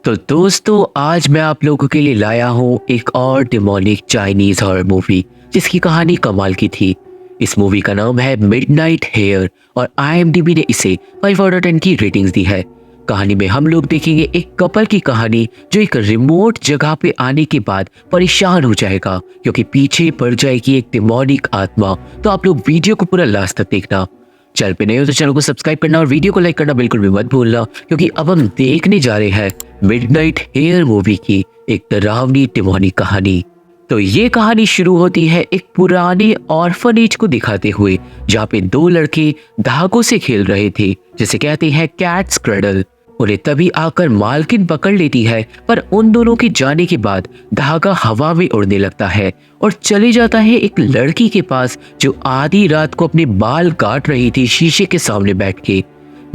तो दोस्तों आज मैं आप लोगों के लिए लाया हूँ एक और डिमोनिक चाइनीज हॉरर मूवी जिसकी कहानी कमाल की थी। इस मूवी का नाम है मिडनाइट हेयर और IMDb ने इसे 5/10 की रेटिंग्स दी है। कहानी में हम लोग देखेंगे एक कपल की कहानी जो एक रिमोट जगह पे आने के बाद परेशान हो जाएगा क्योंकि पीछे पड़ जाएगी एक डिमोनिक आत्मा। तो आप लोग वीडियो को पूरा लास्ट तक देखना। चैनल पे नए हो तो चैनल को सब्सक्राइब करना और वीडियो को लाइक करना बिल्कुल भी मत भूलना क्योंकि अब हम देखने जा रहे हैं मिडनाइट हेयर मूवी की एक डरावनी डिमोनिक कहानी। तो ये कहानी शुरू होती है एक पुराने ऑर्फनेज को दिखाते हुए जहाँ पे दो लड़के धागों से खेल रहे थे जिसे कहते हैं कैट्स क्रैडल। उन्हें तभी आकर मालकिन पकड़ लेती है पर उन दोनों के जाने के बाद धागा हवा में उड़ने लगता है और चले जाता है एक लड़की के पास जो आधी रात को अपने बाल काट रही थी शीशे के सामने बैठ के।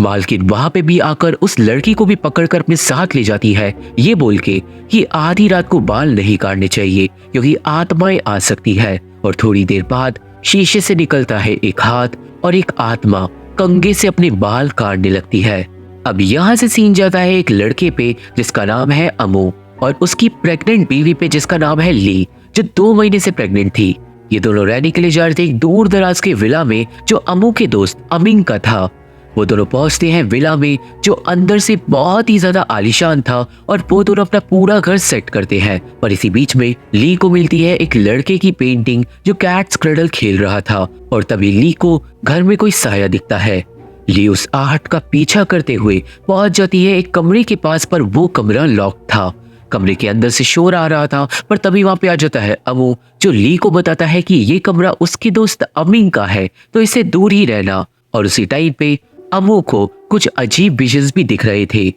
मालकिन वहां पे भी आकर उस लड़की को भी पकड़कर अपने साथ ले जाती है ये बोल के कि आधी रात को बाल नहीं काटने चाहिए क्योंकि आत्माएं आ सकती है। और थोड़ी देर बाद शीशे से निकलता है एक हाथ और एक आत्मा कंघे से अपने बाल काटने लगती है। अब यहाँ से सीन जाता है एक लड़के पे जिसका नाम है अमू और उसकी प्रेग्नेंट बीवी पे जिसका नाम है ली जो 2 महीने से प्रेग्नेंट थी। ये दोनों रहने के लिए जा रहे थे एक दूर दराज के विला में जो अमू के दोस्त अमिंग का था। वो दोनों पहुंचते हैं विला में जो अंदर से बहुत ही ज्यादा आलीशान था और वो दोनों अपना पूरा घर सेट करते हैं। पर इसी बीच में ली को मिलती है एक लड़के की पेंटिंग जो कैट्स क्रैडल खेल रहा था और तभी ली को घर में कोई साया दिखता है। ली उस आहट का पीछा करते हुए पहुंच जाती है एक कमरे के पास पर वो कमरा लॉक था। कमरे के अंदर से शोर आ रहा था पर तभी वहां पे आ जाता है अमू जो ली को बताता है कि ये कमरा उसके दोस्त अमिंग का है तो इससे दूर ही रहना। और उसी टाइम पे अमू को कुछ अजीब विजन्स भी दिख रहे थे।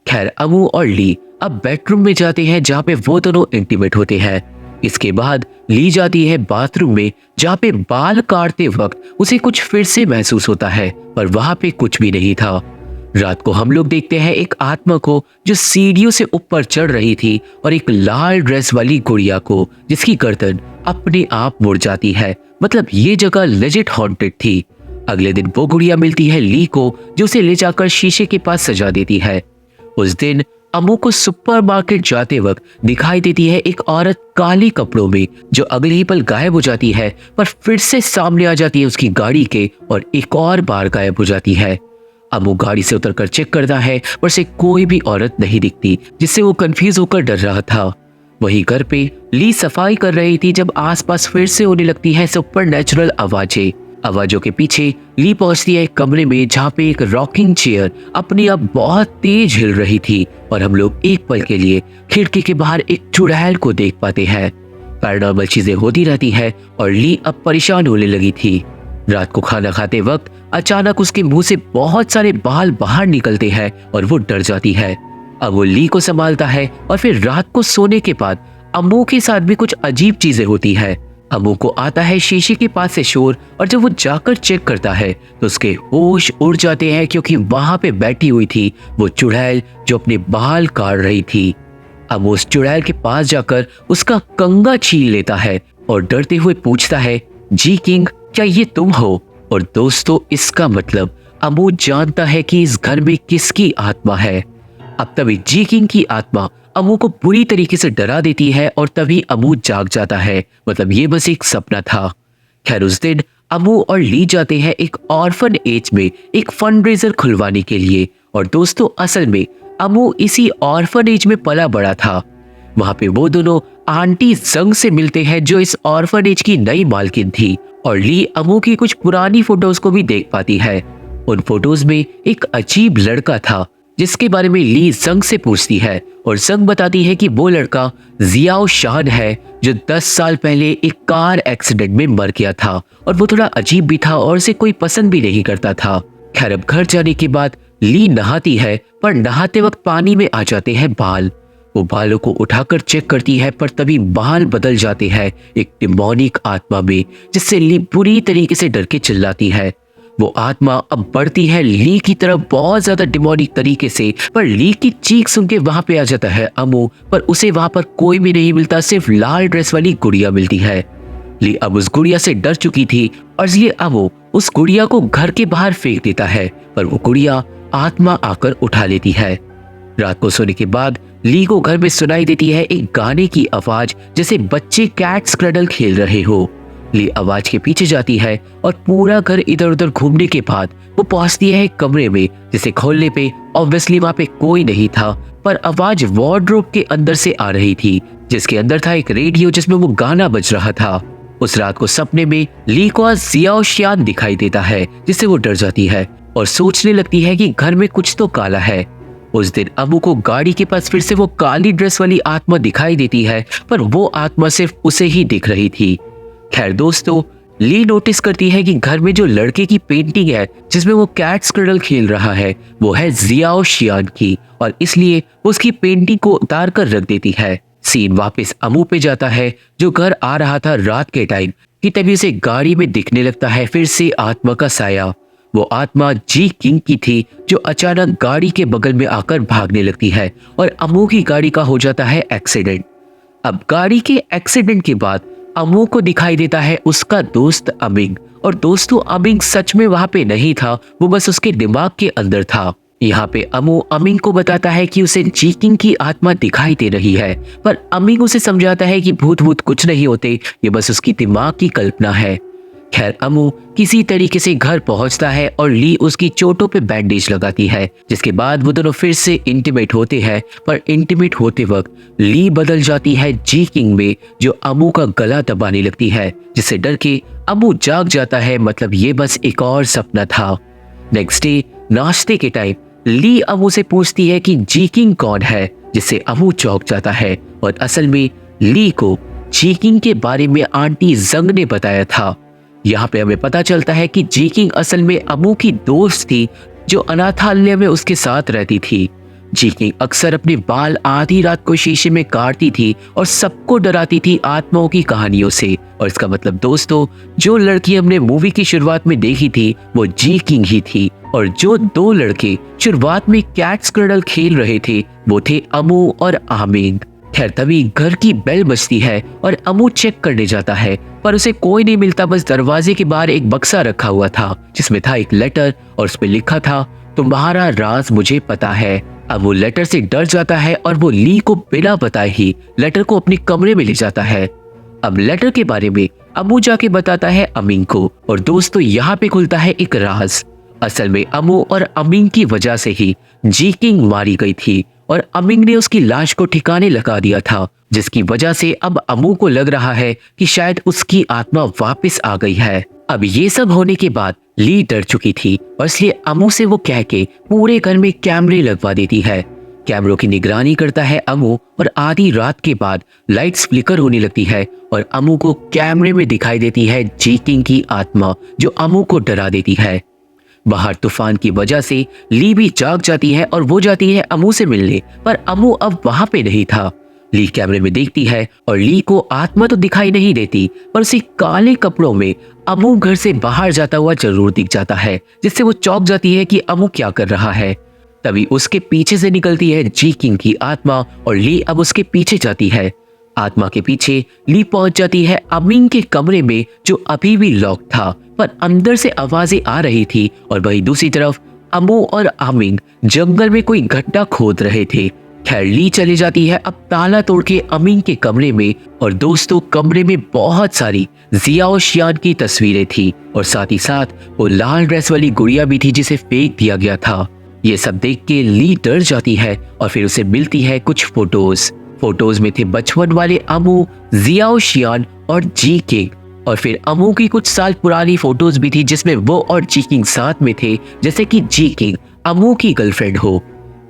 खैर अमू और ली अब बेडरूम में जाते हैं जहाँ पे वो दोनों इंटीमेट होते हैं। इसके बाद ली जाती है बाथरूम में जहाँ पे बाल काटते वक्त उसे कुछ फिर से महसूस होता है पर वहां पे कुछ भी नहीं था। रात को हम लोग देखते हैं एक आत्मा को जो सीढ़ियों से ऊपर चढ़ रही थी और एक लाल ड्रेस वाली गुड़िया को जिसकी गर्दन अपने आप मुड़ जाती है। मतलब ये जगह लेजिट हॉन्टेड थी। अगले दिन वो गुड़िया मिलती है ली को जो उसे ले जाकर शीशे के पास सजा देती है। उस दिन अमू को सुपरमार्केट जाते वक्त दिखाई देती है एक औरत काली कपड़ों में जो अगले ही पल गायब हो जाती है पर फिर से सामने आ जाती है उसकी गाड़ी के और एक और बार गायब हो जाती है। अमू गाड़ी से उतरकर चेक करता है पर से कोई भी औरत नहीं दिखती जिससे वो कंफ्यूज होकर डर रहा था। वहीं घर पे ली सफाई कर रही थी जब आसपास फिर से होने लगती है सुपरनैचुरल आवाजें। आवाजों के पीछे ली पहुंचती है एक कमरे में जहाँ पे एक रॉकिंग चेयर अपनी आप बहुत तेज हिल रही थी और हम लोग एक पल के लिए खिड़की के बाहर एक चुड़ैल को देख पाते हैं। पैरानॉर्मल चीजें होती रहती है और ली अब परेशान होने लगी थी। रात को खाना खाते वक्त अचानक उसके मुंह से बहुत सारे बाल बाहर निकलते हैं और वो डर जाती है। अब वो ली को संभालता है और फिर रात को सोने के बाद अम्मू के साथ भी कुछ अजीब चीजें होती है। अमू को आता है शीशे के पास से शोर और जब वो जाकर चेक करता है तो उसके होश उड़ जाते हैं क्योंकि वहां पे बैठी हुई थी वो चुड़ैल जो अपने बाल काट रही थी। अमू उस चुड़ैल के पास जाकर उसका कंघा छीन लेता है और डरते हुए पूछता है जी किंग क्या ये तुम हो। और दोस्तों इसका मतलब अमू जानता है कि इस घर में किसकी आत्मा है। अब तभी जी किंग की आत्मा अमू को बुरी तरीके से डरा देती है और तभी अमू जाग जाता है। मतलब ये बस एक सपना था। खैर उस दिन अमू और ली जाते हैं एक ऑर्फन एज में एक फंडरेजर खुलवाने के लिए। और दोस्तों असल में अमू इसी ऑर्फन एज में पला बड़ा था। वहां पे वो दोनों आंटी जंग से मिलते हैं जो इस ऑर्फन एज की नई मालकिन थी और ली अमू की कुछ पुरानी फोटोज को भी देख पाती है। उन फोटोज में एक अजीब लड़का था जिसके बारे में ली जंग से पूछती है और जंग बताती है कि वो लड़का जियाओ शान है जो 10 साल पहले एक कार एक्सीडेंट में मर गया था और वो थोड़ा अजीब भी था और उसे कोई पसंद भी नहीं करता था। खैर अब घर जाने के बाद ली नहाती है पर नहाते वक्त पानी में आ जाते हैं बाल। वो बालों को उठाकर चेक करती है पर तभी बाल बदल जाते हैं एक डिमोनिक आत्मा में जिससे ली बुरी तरीके से डर के चिल्लाती है। वो आत्मा अब बढ़ती है ली की तरफ बहुत ज्यादा डिमोनिक तरीके से पर ली की चीख सुन के वहां पे आ जाता है अमू पर उसे वहां पर कोई भी नहीं मिलता, सिर्फ लाल ड्रेस वाली गुड़िया मिलती है। ली अब उस गुड़िया से डर चुकी थी और इसलिए अमू उस गुड़िया को घर के बाहर फेंक देता है पर वो गुड़िया आत्मा आकर उठा लेती है। रात को सोने के बाद ली को घर में सुनाई देती है एक गाने की आवाज, जैसे बच्चे कैट्स क्रडल खेल रहे हो। ली आवाज के पीछे जाती है और पूरा घर इधर उधर घूमने के बाद वो पहुंचती है एक कमरे में, जिसे खोलने पे ऑब्वियसली वहां पे कोई नहीं था, पर आवाज वार्डरोब के अंदर से आ रही थी, जिसके अंदर था एक रेडियो जिसमें वो गाना बज रहा था। उस रात को सपने में ली को आज जियाओ शियान दिखाई देता है, जिससे वो डर जाती है और सोचने लगती है कि घर में कुछ तो काला है। उस दिन अबू को गाड़ी के पास फिर से वो काली ड्रेस वाली आत्मा दिखाई देती है, पर वो आत्मा सिर्फ उसे ही दिख रही थी। खैर दोस्तों, ली नोटिस करती है कि घर में जो लड़के की पेंटिंग है जिसमें वो कैट स्क्रडल खेल रहा है, वो है जियाओ शियान की, और इसलिए उसकी पेंटिंग को उतार कर रख देती है। सीन वापस अमू पे जाता है, जो घर आ रहा था रात के टाइम, कि तभी उसे गाड़ी में दिखने लगता है फिर से आत्मा का साया। वो आत्मा जी किंग की थी, जो अचानक गाड़ी के बगल में आकर भागने लगती है और अमू की गाड़ी का हो जाता है एक्सीडेंट। अब गाड़ी के एक्सीडेंट के बाद अमू को दिखाई देता है उसका दोस्त अमिंग, और दोस्तों अमिंग सच में वहां पे नहीं था, वो बस उसके दिमाग के अंदर था। यहाँ पे अमू अमिंग को बताता है कि उसे जी किंग की आत्मा दिखाई दे रही है, पर अमिंग उसे समझाता है कि भूत भूत कुछ नहीं होते, ये बस उसकी दिमाग की कल्पना है। खैर अमू किसी तरीके से घर पहुंचता है और ली उसकी चोटों पे बैंडेज लगाती है, जिसके बाद वो दोनों फिर से इंटीमेट होते हैं, पर इंटीमेट होते वक्त ली बदल जाती है जी किंग में, जो अमू का गला दबाने लगती है, जिससे डर के अमू जाग जाता है। मतलब ये बस एक और सपना था। नेक्स्ट डे नाश्ते के टाइम ली अमू से पूछती है कि जी किंग कौन है, जिससे अमू चौंक जाता है, और असल में ली को जी किंग के बारे में आंटी जंग ने बताया था। यहाँ पे हमें पता चलता है कि जी किंग असल में अमू की दोस्त थी, जो अनाथालय में उसके साथ रहती थी। जी किंग अक्सर अपने बाल आधी रात को शीशे में काटती थी और सबको डराती थी आत्माओं की कहानियों से। और इसका मतलब दोस्तों, जो लड़की हमने मूवी की शुरुआत में देखी थी वो जी किंग ही थी, और जो दो लड़के शुरुआत में कैट स्क्रडल खेल रहे थे वो थे अमू और आमिंग। खैर तभी घर की बेल बजती है और अमू चेक करने जाता है, पर उसे कोई नहीं मिलता। बस दरवाजे के बाहर एक बक्सा रखा हुआ था, जिसमें था एक लेटर, और उस पे लिखा था, तुम्हारा राज मुझे पता है। अब वो लेटर से डर जाता है और वो ली को बिना बताए ही लेटर को अपने कमरे में ले जाता है। अब लेटर के बारे में अमू जाके बताता है अमीन को, और दोस्तों यहाँ पे खुलता है एक राज। असल में अमू और अमीन की वजह से ही जी किंग मारी गई थी, और अमीन ने उसकी लाश को ठिकाने लगा दिया था, जिसकी वजह से अब अमू को लग रहा है कि शायद उसकी आत्मा वापस आ गई है। अब ये सब होने के बाद ली डर चुकी थी, और इसलिए अमू से वो कह के पूरे घर में कैमरे लगवा देती है। कैमरों की निगरानी करता है अमू, और आधी रात के बाद लाइट्स फ्लिकर होने लगती है और अमू को कैमरे में दिखाई देती है जी किंग की आत्मा, जो अमू को डरा देती है। बाहर तूफान की वजह से ली भी जाग जाती है और वो जाती है अमू से मिलने, पर अमू अब वहां पे नहीं था। ली कैमरे में देखती है और ली को आत्मा तो दिखाई नहीं देती, पर उसे काले कपड़ों में अमू घर से बाहर जाता हुआ जरूर दिख जाता है, जिससे वो चौंक जाती है कि अमू क्या कर रहा है। तभी उसके पीछे से निकलती है जी किंग की आत्मा, और ली अब उसके पीछे जाती है। आत्मा के पीछे ली पहुंच जाती है अमीन के कमरे में, जो अभी भी लॉक था, पर अंदर से आवाजें आ रही थी। और वहीं दूसरी तरफ अमू और अमीन जंगल में कोई गड्ढा खोद रहे थे। खैर ली चली जाती है अब ताला तोड़ के अमीन के कमरे में, और दोस्तों कमरे में बहुत सारी जियाओ शियान की तस्वीरें थी, और साथ ही साथ वो लाल ड्रेस वाली गुड़िया भी थी जिसे फेंक दिया गया था। ये सब देख के ली डर जाती है, और फिर उसे मिलती है कुछ फोटोज में थे बचपन वाले अमू, जियाओ शियान और जी किंग, और फिर अमू की कुछ साल पुरानी फोटोज भी थी जिसमें वो और जी किंग साथ में थे, जैसे कि जी किंग अमू की गर्लफ्रेंड हो।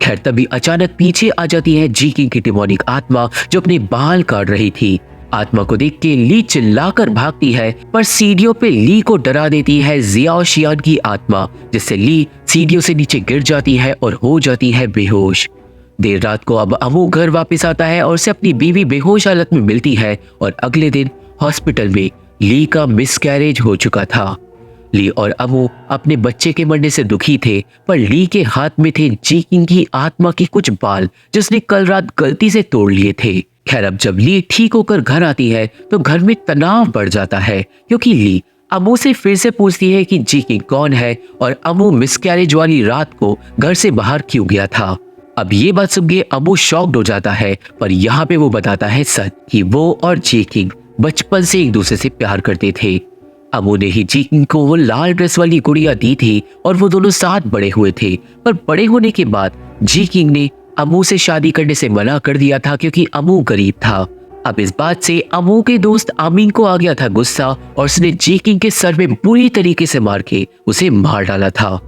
खैर तभी अचानक पीछे आ जाती है जी किंग की डिमोनिक आत्मा, जो अपने बाल काट रही थी। आत्मा को देख के ली चिल्लाकर भागती है, पर सीढ़ियों पे ली को डरा देती है जियाओ शियान की आत्मा, जिससे ली सीढ़ियों से नीचे गिर जाती है और हो जाती है बेहोश। देर रात को अब अमू घर वापस आता है और उसे अपनी बीवी बेहोश हालत में मिलती है, और अगले दिन हॉस्पिटल में ली का मिसकैरेज हो चुका था। ली और अमू अपने बच्चे के मरने से दुखी थे, पर ली के हाथ में थे जी किंग की आत्मा के कुछ बाल, जिसने कल रात गलती से तोड़ लिए थे। खैर अब जब ली ठीक होकर घर आती है तो घर में तनाव बढ़ जाता है, क्योंकि ली अमू से फिर से पूछती है कि जी किंग कौन है, और अमू मिसकैरेज वाली रात को घर से बाहर क्यों गया था। अब ये बात सुन के अमू शॉक्ड हो जाता है, पर यहाँ पे वो बताता है सच कि वो और जी किंग बचपन से एक दूसरे से प्यार करते थे। अमू ने ही जी किंग को वो लाल ड्रेस वाली गुड़िया दी थी और वो दोनों साथ बड़े हुए थे। पर बड़े होने के बाद जी किंग ने अमू से शादी करने से मना कर दिया था क्योंकि अमू गरीब था। अब इस बात से अमू के दोस्त अमीन को आ गया था गुस्सा और उसने जी किंग के सर में बुरी तरीके से मार के उसे मार डाला था।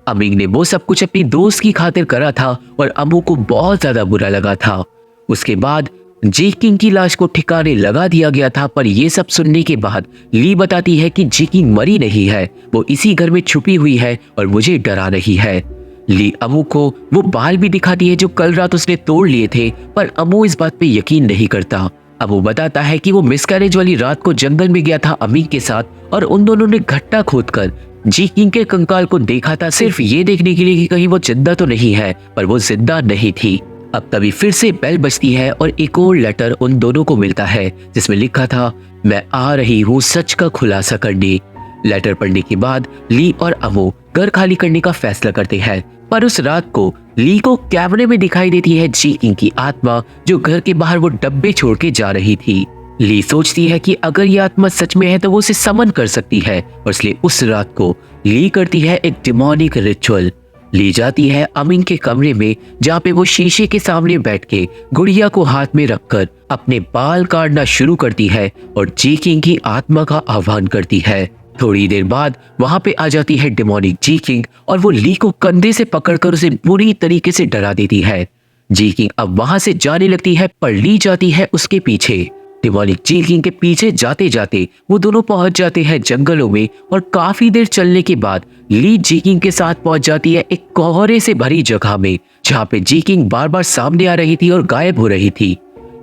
अमीन ने वो सब कुछ अपनी दोस्त की खातिर करा था और अमू को बहुत ज्यादा बुरा लगा था। उसके बाद जी किंग की लाश को ठिकाने लगा दिया गया था, पर यह सब सुनने के बाद ली बताती है कि जी किंग मरी नहीं है, वो इसी घर में छुपी हुई है और मुझे डरा रही है। ली अमू को वो बाल भी दिखाती है जो कल रात उसने तोड़ लिए थे, पर अमू इस बात पे यकीन नहीं करता। अमू बताता है कि वो मिसकैरेज वाली रात को जंगल में गया था अमीन के साथ और उन दोनों ने गड्ढा खोदकर जी किंग के कंकाल को देखा था, सिर्फ ये देखने के लिए कि कहीं वो जिंदा तो नहीं है, पर वो जिंदा नहीं थी। अब तभी फिर से बेल बजती है और एक और लेटर उन दोनों को मिलता है जिसमें लिखा था, मैं आ रही हूँ सच का खुलासा करने। लेटर पढ़ने के बाद ली और अमू घर खाली करने का फैसला करते हैं, पर उस रात को ली को कैमरे में दिखाई देती है जी किंग की आत्मा जो घर के बाहर वो डब्बे छोड़ के जा रही थी। ली सोचती है कि अगर ये आत्मा सच में है तो वो उसे समन कर सकती है और इसलिए उस रात को ली करती है एक डिमोनिक रिचुअल। ली जाती है अमीन के कमरे में जहाँ पे वो शीशे के सामने बैठ के गुड़िया को हाथ में रखकर अपने बाल काटना शुरू करती है और जी किंग की आत्मा का आह्वान करती है। थोड़ी देर बाद वहां पे आ जाती है डिमोनिक जी किंग और वो ली को कंधे से पकड़कर उसे बुरी तरीके से डरा देती है। जी किंग अब वहां से जाने लगती है, पर ली जाती है उसके पीछे। डिमोनिक जी किंग के पीछे जाते जाते वो दोनों पहुंच जाते हैं जंगलों में और काफी देर चलने के बाद ली जी किंग के साथ पहुंच जाती है एक कोहरे से भरी जगह में जहाँ पे जी किंग बार बार सामने आ रही थी और गायब हो रही थी।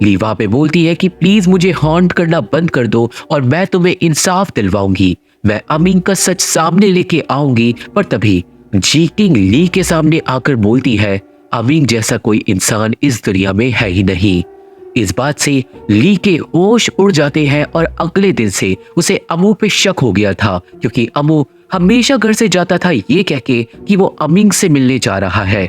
ली वहां पे बोलती है कि प्लीज मुझे हॉन्ट करना बंद कर दो और मैं तुम्हें इंसाफ दिलवाऊंगी, मैं अमीन का सच सामने लेके आऊंगी। पर तभी जी किंग ली के सामने आकर बोलती है, अमीन जैसा कोई इंसान इस दुनिया में है ही नहीं। इस बात से ली के होश उड़ जाते हैं और अगले दिन से उसे अमू पे शक हो गया था क्योंकि अमू हमेशा घर से जाता था ये कह के कि वो अमीन से मिलने जा रहा है।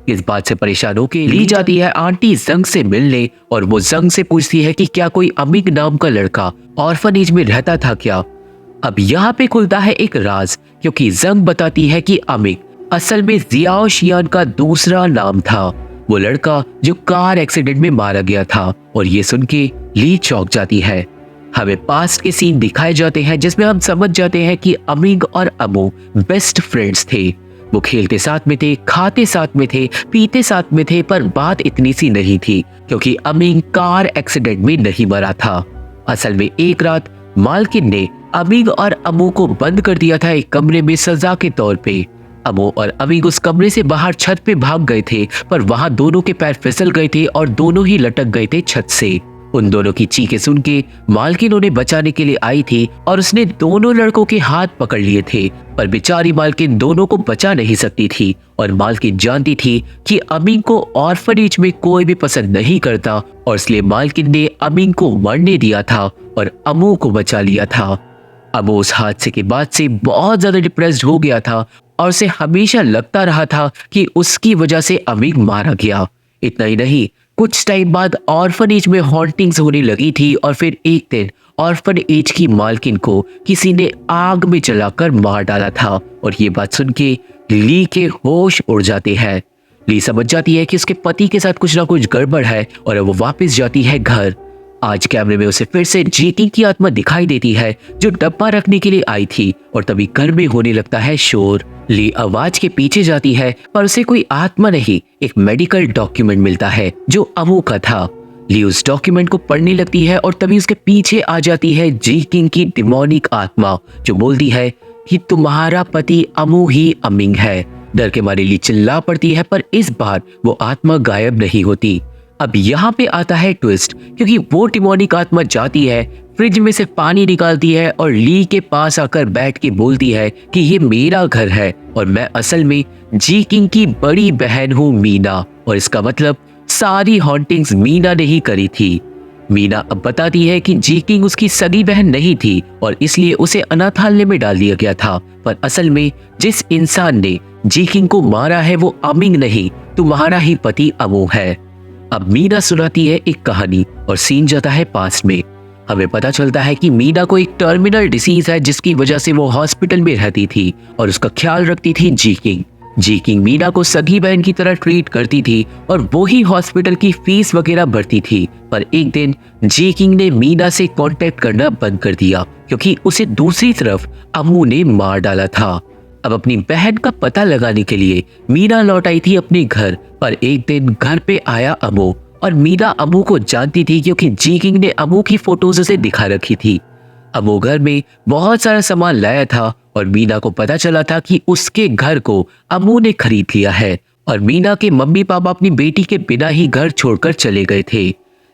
इस बात से परेशान होकर ली जाती है आंटी जंग से मिलने और वो जंग से पूछती है कि क्या कोई अमीन नाम का लड़का ऑर्फनेज में रहता था क्या। अब यहाँ पे खुलता है एक राज क्योंकि जंग बताती है कि अमीन असल में जियाओ शियान का दूसरा नाम था, वो लड़का जो कार एक्सीडेंट में मारा गया था। और ये सुन के ली चौंक जाती है। हमें पास्ट के सीन दिखाए जाते हैं जिसमें हम समझ जाते हैं कि अमीन और अमू बेस्ट फ्रेंड्स थे। वो खेलते साथ में थे, खाते साथ में थे, पीते साथ में थे, पर बात इतनी सी नहीं थी क्योंकि अमीन कार एक्सीडेंट में नहीं मरा था। असल में एक रात मालकिन ने अमीन और अमू को बंद कर दिया था एक कमरे में सजा के तौर पे। अमू और अमीन उस कमरे से बाहर छत पे भाग गए थे, पर वहां दोनों के पैर फिसल गए थे और दोनों ही लटक गए थे छत से। उन दोनों की चीखें सुन के मालकिन उन्हें बचाने के लिए आई थी और उसने दोनों लड़कों के हाथ पकड़ लिए थे, पर बेचारी मालकिन दोनों को बचा नहीं सकती थी और मालकिन जानती थी कि अमीन को ऑर्फनेज में कोई भी पसंद नहीं करता और इसलिए मालकिन ने अमीन को मरने दिया था और अमू को बचा लिया था। अमू उस हादसे के बाद से बहुत ज्यादा डिप्रेस्ड हो गया था और उसे हमेशा लगता रहा था कि उसकी वजह से अमीन मारा गया। इतना ही नहीं, कुछ टाइम बाद ऑर्फनेज में हॉन्टिंग्स होने लगी थी और फिर एक दिन ऑर्फनेज की मालकिन को किसी ने आग में जलाकर मार डाला था और ये बात सुन के ली के होश उड़ जाते हैं। ली समझ जाती है कि उसके पति के साथ कुछ ना कुछ गड़बड़ है और वो वापस जाती है घर। आज कैमरे में उसे फिर से जीती की आत्मा दिखाई देती है जो डब्बा रखने के लिए आई थी और तभी घर में होने लगता है शोर। ली आवाज के पीछे जाती है पर उसे कोई आत्मा नहीं, एक मेडिकल डॉक्यूमेंट मिलता है जो अमू का था। ली उस डॉक्यूमेंट को पढ़ने लगती है और तभी उसके पीछे आ जाती है जी किंग की डिमोनिक आत्मा जो बोलती है कि तुम्हारा पति अमू ही अमीन है। डर के मारे ली चिल्ला पड़ती है, पर इस बार वो आत्मा गायब नहीं होती। अब यहाँ पे आता है ट्विस्ट क्योंकि वो डिमोनिक आत्मा जाती है, फ्रिज में से पानी निकालती है और ली के पास आकर बैठ के बोलती है कि ये मेरा घर है और मैं असल में जी किंग की बड़ी बहन हूँ मीना, और इसका मतलब सारी हॉन्टिंग्स मीना ने ही करी थी। मीना अब बताती है कि जी किंग उसकी सगी बहन नहीं थी और इसलिए उसे अनाथालय में डाल दिया गया था, पर असल में जिस इंसान ने जी किंग को मारा है वो अमिंग नहीं, तुम्हारा ही पति अमू है। अब मीना सुनाती है एक कहानी और सीन जाता है पास्ट में। हमें पता चलता है कि मीना को एक टर्मिनल डिसीज है जिसकी वजह से वो हॉस्पिटल में रहती थी और उसका ख्याल रखती थी जी किंग। जी किंग मीना को सगी बहन की तरह ट्रीट करती थी और वो ही हॉस्पिटल की फीस वगैरह भरती थी। पर एक दिन जी किंग ने मीना से कांटेक्ट करना बंद कर दिया क्योंकि उसे दूसरी तरफ अम्मू ने मार डाला था। अब अपनी बहन का पता लगाने के लिए मीना लौट आई थी अपने घर, पर एक दिन घर पे आया अम्मू और मीना अम्मू को जानती थी क्योंकि जी किंग ने अम्मू की फोटोज उसे दिखा रखी थी। अम्मू घर में बहुत सारा सामान लाया था और मीना को पता चला था कि उसके घर को अम्मू ने खरीद लिया है और मीना के मम्मी पापा अपनी बेटी के बिना ही घर छोड़कर चले गए थे।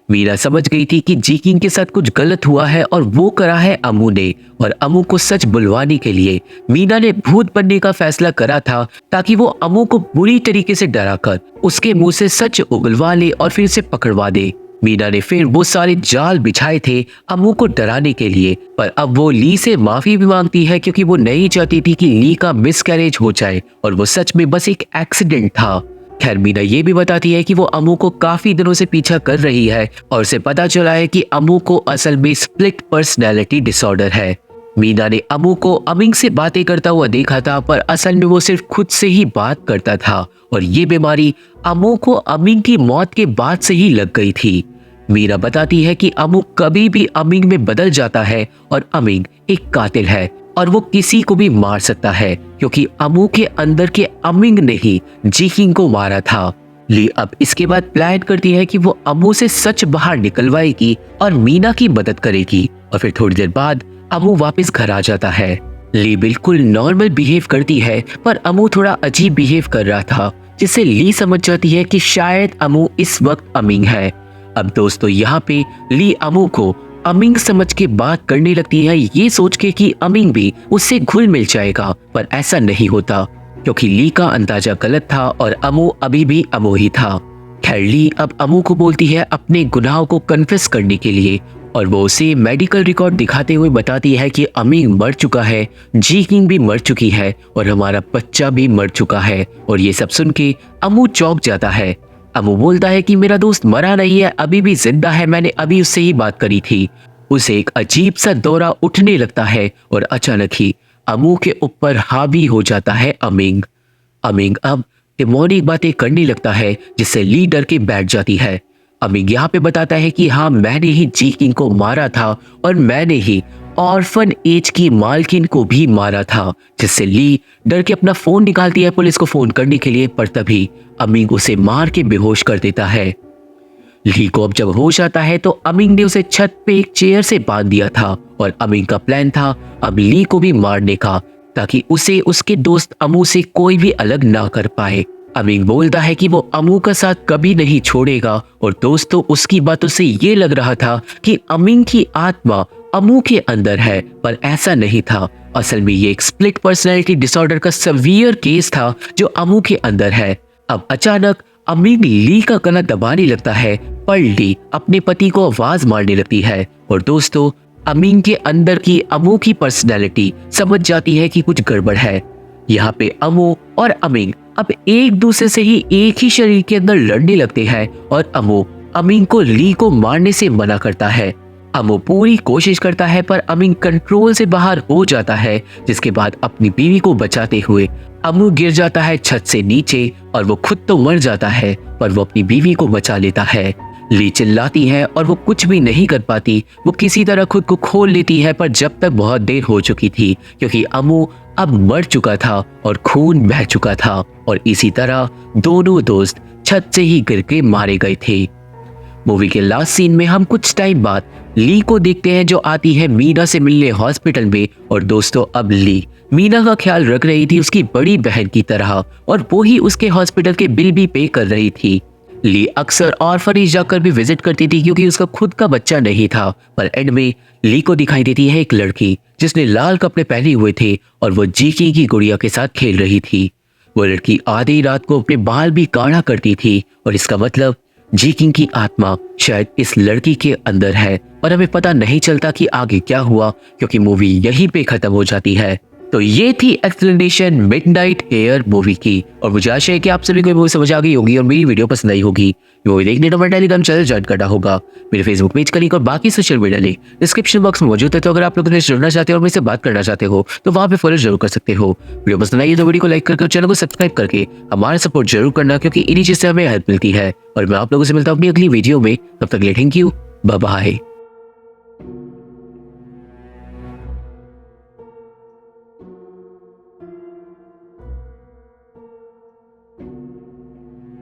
मीना समझ गई थी कि जी किंग के साथ कुछ गलत हुआ है और वो करा है अम्मू ने, और अम्मू को सच बुलवाने के लिए मीना ने भूत बनने का फैसला करा था ताकि वो अम्मू को बुरी तरीके से डराकर उसके मुंह से सच उगलवा ले और फिर उसे पकड़वा दे। मीना ने फिर वो सारे जाल बिछाए थे अम्मू को डराने के लिए, पर अब वो ली से माफी भी मांगती है क्योंकि वो नहीं चाहती थी कि ली का मिसकैरेज हो जाए और वो सच में बस एक एक्सीडेंट था। खैर मीना ये भी बताती है कि वो अम्मू को काफी दिनों से पीछा कर रही है और उसे पता चला है कि अम्मू को असल में स्प्लिट पर्सनैलिटी डिसऑर्डर है। मीना ने अम्मू को अमिंग से बातें करता हुआ देखा था, पर असल में वो सिर्फ खुद से ही बात करता था और ये बीमारी अम्मू को अमिंग की मौत के बाद से ही लग गई थी। मीना बताती है कि अम्मू कभी भी अमिंग में बदल जाता है और अमिंग एक कातिल है और वो किसी को भी मार सकता है क्योंकि अम्मू के अंदर के अमिंग ने ही जी किंग को मारा था। ली अब इसके बाद प्लान करती है कि वो अम्मू से सच बाहर निकलवाएगी और मीना की मदद करेगी और फिर थोड़ी देर बाद अम्मू वापस घर आ जाता है। ली बिल्कुल नॉर्मल बिहेव करती है पर अम्मू थोड़ा अजीब बिहेव कर रहा था, जिससे ली समझ जाती है कि शायद अम्मू इस वक्त अमिंग है। अब दोस्तों यहाँ पे ली अम्मू को अमिंग समझ के बात करने लगती है, ये सोच के कि अमिंग भी उससे घुल मिल जाएगा, पर ऐसा नहीं होता क्योंकि ली का अंदाजा गलत था और अम्मू अभी भी अम्मू ही था। खैर ली अब अम्मू को बोलती है अपने गुनाहों को कन्फेस करने के लिए और वो उसे मेडिकल रिकॉर्ड दिखाते हुए बताती है कि अमिंग मर चुका है, जी किंग भी मर चुकी है और हमारा बच्चा भी मर चुका है। और ये सब सुन के अम्मू चौंक जाता है। अम्मू बोलता है कि मेरा दोस्त मरा नहीं है, अभी भी जिंदा है, मैंने अभी उससे ही बात करी थी। उसे एक अजीब सा दौरा उठने लगता है और अचानक ही अम्मू के ऊपर हावी हो जाता है अमिंग। अमिंग अब डेमोनिक बातें करने लगता है जिससे ली डर के बैठ जाती है। अमिंग यहाँ पे बताता है कि हाँ मैंने ही जी किंग को मारा था और मैंने ही ऑर्फन एज की मालकिन को भी मारा था, जिससे ली डर के अपना फोन निकालती है पुलिस को फोन करने के लिए, पर तभी अमिंग उसे मार के बेहोश कर देता है। ली को अब जब होश आता है तो अमिंग ने उसे छत पे एक चेयर से बांध दिया था और अमिंग का प्लान था अब ली को भी मारने का ताकि उसे उसके दोस्त अम्मू से कोई भी अलग ना कर पाए। अमिंग बोलता है कि वो अम्मू का साथ कभी नहीं छोड़ेगा और दोस्तों उसकी बातों से ये लग रहा था कि अमिंग की आत्मा अम्मू के अंदर है, पर ऐसा नहीं था। असल में ये एक स्प्लिट पर्सनैलिटी डिसऑर्डर का सीवियर केस था जो अम्मू के अंदर है। अब अचानक अमिंग ली का गला दबाने लगता है, पर ली अपने पति को आवाज मारने लगती है और दोस्तों अमिंग के अंदर की अम्मू की पर्सनैलिटी समझ जाती है कि कुछ गड़बड़ है। यहाँ पे अम्मू और अमिंग अब एक दूसरे से ही एक ही शरीर के अंदर लड़ने लगते हैं और अम्मू अमिंग को ली को मारने से मना करता है। अम्मू पूरी कोशिश करता है पर अमिंग कंट्रोल से बाहर हो जाता है, जिसके बाद अपनी बीवी को बचाते हुए अम्मू गिर जाता है छत से नीचे और वो खुद तो मर जाता है पर वो अपनी बीवी को बचा लेता है। ली चिल्लाती है और वो कुछ भी नहीं कर पाती, वो किसी तरह खुद को खोल लेती है, पर जब तक बहुत देर हो चुकी थी क्योंकि अम्मू अब मर चुका था और खून बह चुका था और इसी तरह दोनों दोस्त छत से ही गिर के मारे गए थे। मूवी के लास्ट सीन में हम कुछ टाइम बाद ली को देखते हैं जो आती है मीना से मिलने हॉस्पिटल में और दोस्तों अब ली मीना का ख्याल रख रही थी उसकी बड़ी बहन की तरह और वो ही उसके हॉस्पिटल के बिल भी पे कर रही थी। ली अक्सर ऑर्फनेज जाकर भी विजिट करती थी क्योंकि उसका खुद का बच्चा नहीं था, पर एंड में ली को दिखाई देती है एक लड़की जिसने लाल कपड़े पहने हुए थे और वो जी किंग की गुड़िया के साथ खेल रही थी। वो लड़की आधी रात को अपने बाल भी काढ़ा करती थी और इसका मतलब जी किंग की आत्मा शायद इस लड़की के अंदर है और हमें पता नहीं चलता कि आगे क्या हुआ क्योंकि मूवी यहीं पे खत्म हो जाती है। तो ये थी एक्सप्लेनेशन मिडनाइट हेयर मूवी की और मुझे आशा है कि आप सभी को मूवी समझ आ गई होगी और मेरी वीडियो पसंद आई होगी। मूवी देखने तो हमारे टेलीग्राम चैनल ज्वाइन करना होगा, मेरे फेसबुक पेज का लिंक और बाकी social media link description box में मौजूद है। तो अगर आप लोग मुझसे जुड़ना चाहते हो और मुझसे बात करना चाहते हो तो वहाँ पे फॉलो जरूर कर सकते हो। वीडियो पसंद आई तो वीडियो को लाइक करके चैनल को सब्सक्राइब करके हमारा सपोर्ट जरूर करना, क्योंकि इन्हीं चीज से हमें हेल्प मिलती है। और मैं आप लोगों से मिलता हूँ अपनी अगली वीडियो में, तब तक के लिए थैंक यू, बाय बाय।